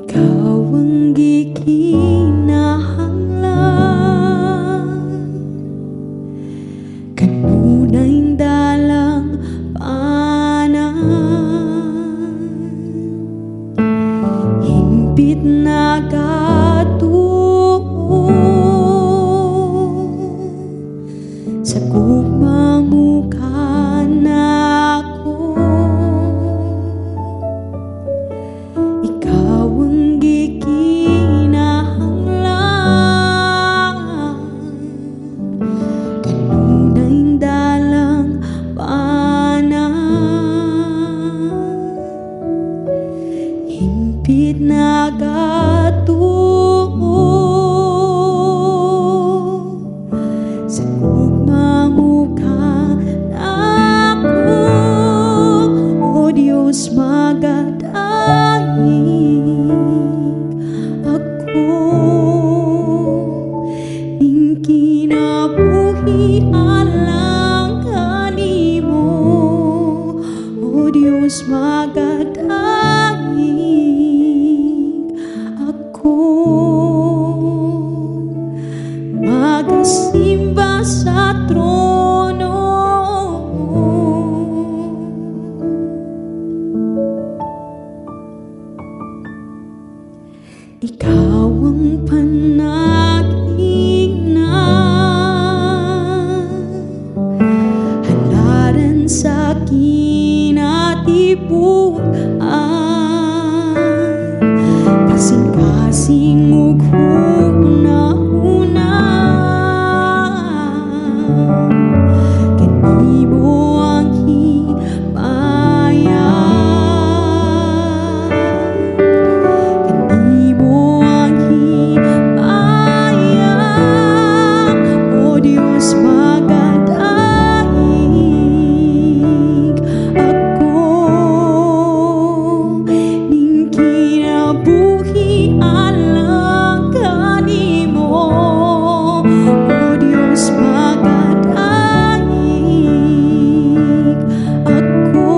Ikaw ang gikinahanglan, kanunay dalang paanan, himpit na katuo sa gugmamukha nako. Ikaw ang gikinahanglan, kanunay dalang paanan, himpit na katuo sa gugmamukha nako. O Diyos magadaig ako, ning kinabuhi alang kanimo. O Diyos magadaig ako, magasimba sa trono. Ikaw ang panag-ingna, halaran sa kinatibuan, kasing-kasing ug huna-huna, kanimo ang himayan, kanimo ang himayan. O Diyos magadaig ako, ning kinabuhi alang kanimo. O Diyos magadaig ako,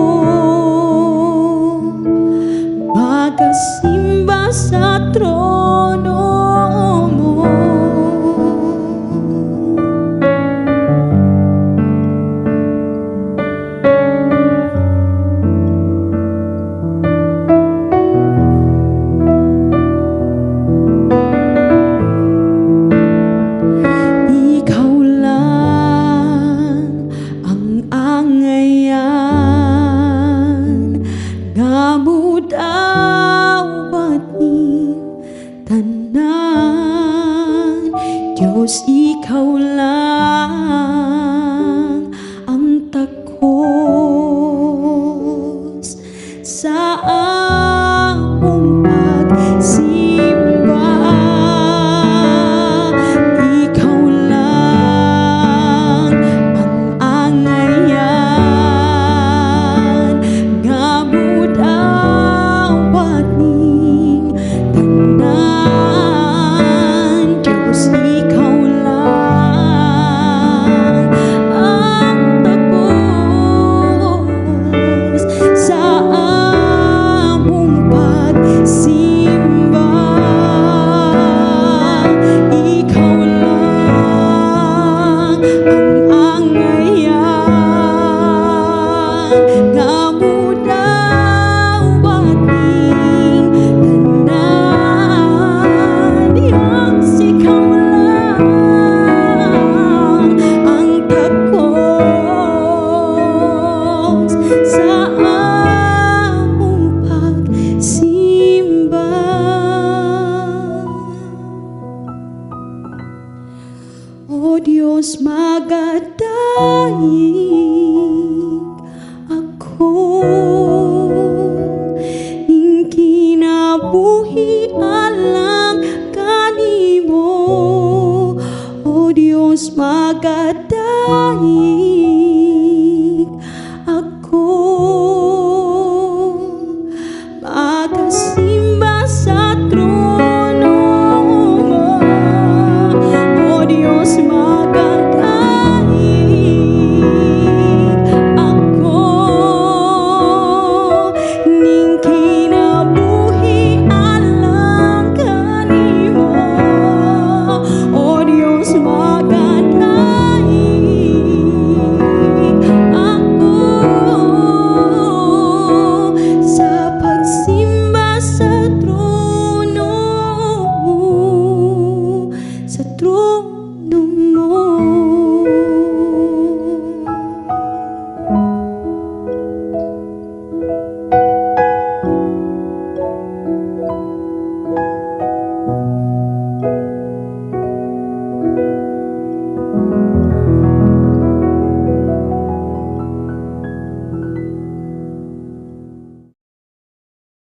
magasimba sa trono mo. Ikaw lang ang angayan, ngamud awat ni tanan. Diyos, ikaw lang ang takos sa among pagsimba. Ikaw lang ang angayan, ngamud awat ning tanan. Diyos, ikaw lang ang takos sa among pagsimba. Ikaw lang ang angayan, ngamud awat ning tanan. Diyos, ikaw lang ang takos sa among pagsimba. O Diyos magadaig ako, ning kinabuhi alang kanimo. O Diyos magadaig